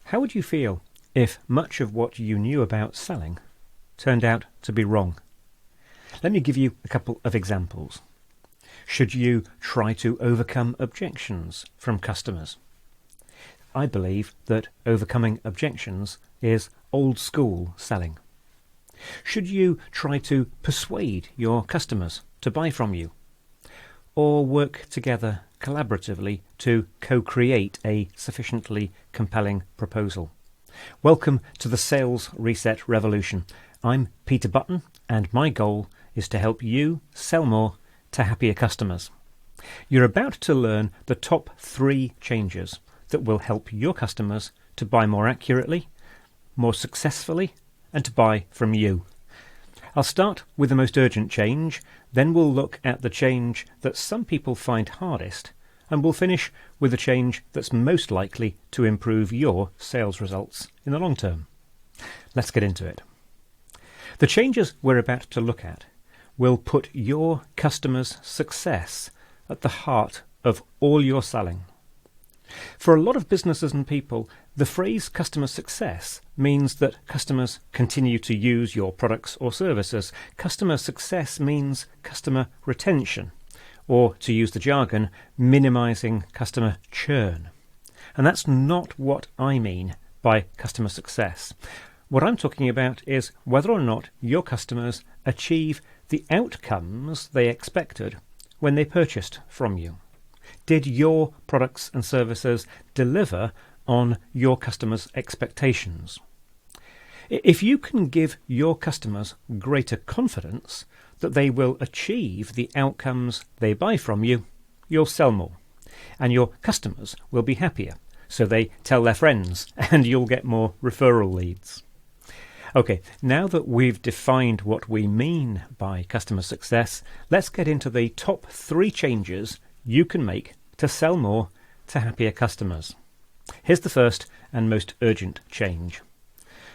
How would you feel if much of what you knew about selling turned out to be wrong? Let me give you a couple of examples. Should you try to overcome objections from customers? I believe that overcoming objections is old school selling. Should you try to persuade your customers to buy from you? Or work together collaboratively to co-create a sufficiently compelling proposal? Welcome to the Sales Reset Revolution. I'm Peter Button, and my goal is to help you sell more to happier customers. You're about to learn the top 3 changes that will help your customers to buy more accurately, more successfully, and to buy from you. I'll start with the most urgent change, then we'll look at the change that some people find hardest, and we'll finish with the change that's most likely to improve your sales results in the long term. Let's get into it. The changes we're about to look at will put your customers' success at the heart of all your selling. For a lot of businesses and people, the phrase customer success means that customers continue to use your products or services. Customer success means customer retention, or to use the jargon, minimizing customer churn. And that's not what I mean by customer success. What I'm talking about is whether or not your customers achieve the outcomes they expected when they purchased from you. Did your products and services deliver on your customers' expectations? If you can give your customers greater confidence that they will achieve the outcomes they buy from you, you'll sell more, and your customers will be happier, so they tell their friends, and you'll get more referral leads. Okay, now that we've defined what we mean by customer success, let's get into the top 3 changes you can make to sell more to happier customers. Here's the first and most urgent change.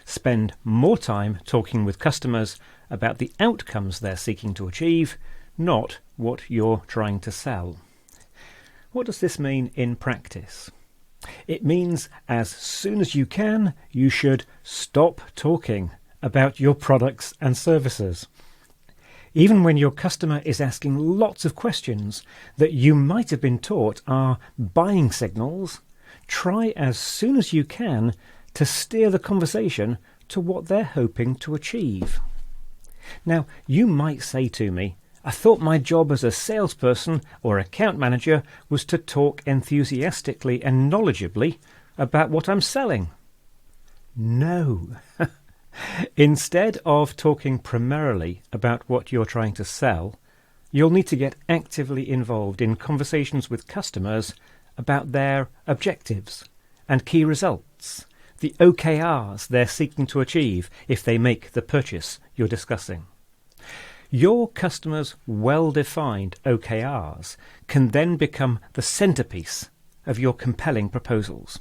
Spend more time talking with customers about the outcomes they're seeking to achieve, not what you're trying to sell. What does this mean in practice? It means as soon as you can, you should stop talking about your products and services. Even when your customer is asking lots of questions that you might have been taught are buying signals, try as soon as you can to steer the conversation to what they're hoping to achieve. Now, you might say to me, I thought my job as a salesperson or account manager was to talk enthusiastically and knowledgeably about what I'm selling. No. Instead of talking primarily about what you're trying to sell, you'll need to get actively involved in conversations with customers about their objectives and key results, the OKRs they're seeking to achieve if they make the purchase you're discussing. Your customers' well-defined OKRs can then become the centerpiece of your compelling proposals.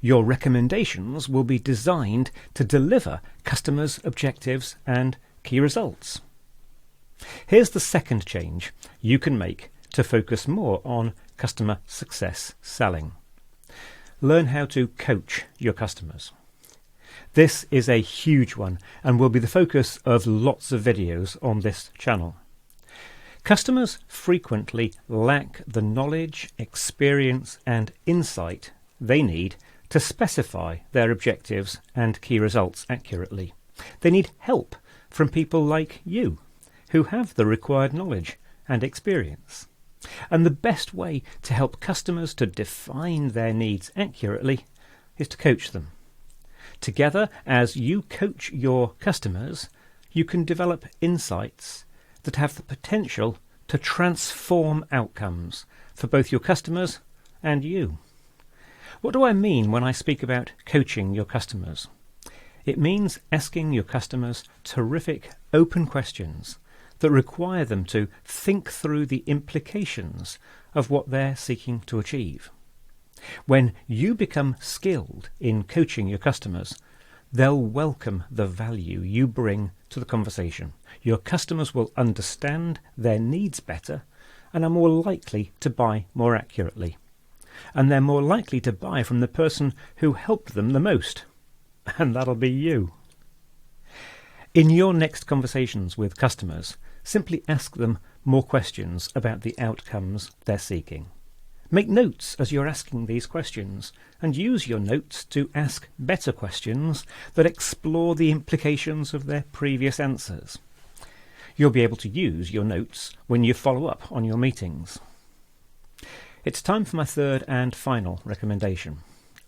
Your recommendations will be designed to deliver customers' objectives and key results. Here's the second change you can make to focus more on customer success selling. Learn how to coach your customers. This is a huge one and will be the focus of lots of videos on this channel. Customers frequently lack the knowledge, experience and insight they need to specify their objectives and key results accurately. They need help from people like you, who have the required knowledge and experience. And the best way to help customers to define their needs accurately is to coach them. Together, as you coach your customers, you can develop insights that have the potential to transform outcomes for both your customers and you. What do I mean when I speak about coaching your customers? It means asking your customers terrific open questions that require them to think through the implications of what they're seeking to achieve. When you become skilled in coaching your customers, they'll welcome the value you bring to the conversation. Your customers will understand their needs better and are more likely to buy more accurately. and they're more likely to buy from the person who helped them the most, and that'll be you. In your next conversations with customers, simply ask them more questions about the outcomes they're seeking. Make notes as you're asking these questions, and use your notes to ask better questions that explore the implications of their previous answers. You'll be able to use your notes when you follow up on your meetings. It's time for my third and final recommendation,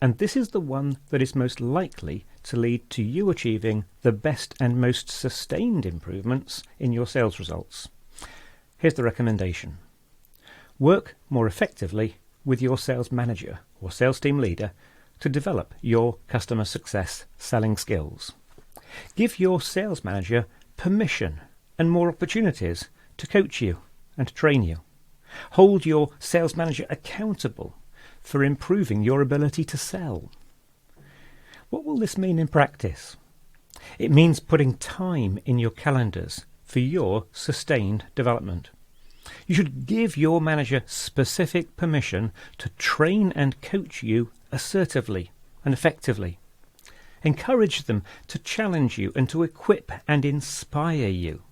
and this is the one that is most likely to lead to you achieving the best and most sustained improvements in your sales results. Here's the recommendation. Work more effectively with your sales manager or sales team leader to develop your customer success selling skills. Give your sales manager permission and more opportunities to coach you and train you. Hold your sales manager accountable for improving your ability to sell. What will this mean in practice? It means putting time in your calendars for your sustained development. You should give your manager specific permission to train and coach you assertively and effectively. Encourage them to challenge you and to equip and inspire you.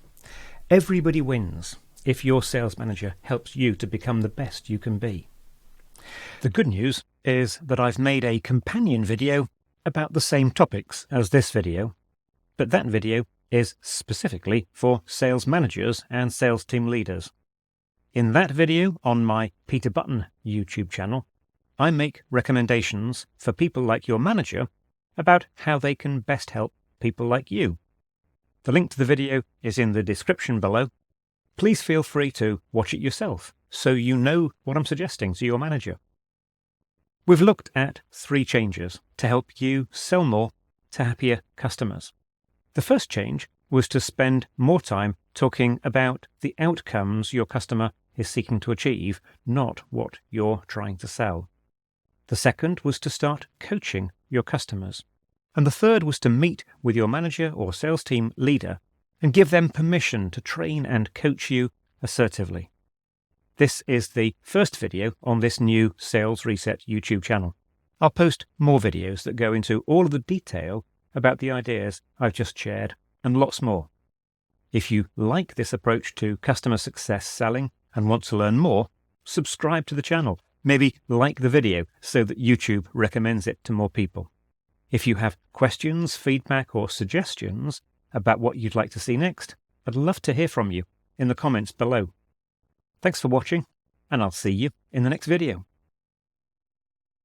Everybody wins if your sales manager helps you to become the best you can be. The good news is that I've made a companion video about the same topics as this video, but that video is specifically for sales managers and sales team leaders. In that video on my Peter Button YouTube channel, I make recommendations for people like your manager about how they can best help people like you. The link to the video is in the description below. Please feel free to watch it yourself so you know what I'm suggesting to your manager. We've looked at 3 changes to help you sell more to happier customers. The first change was to spend more time talking about the outcomes your customer is seeking to achieve, not what you're trying to sell. The second was to start coaching your customers. And the third was to meet with your manager or sales team leader and give them permission to train and coach you assertively. This is the first video on this new Sales Reset YouTube channel. I'll post more videos that go into all of the detail about the ideas I've just shared and lots more. If you like this approach to customer success selling and want to learn more, subscribe to the channel. Maybe like the video so that YouTube recommends it to more people. If you have questions, feedback, or suggestions about what you'd like to see next, I'd love to hear from you in the comments below. Thanks for watching, and I'll see you in the next video.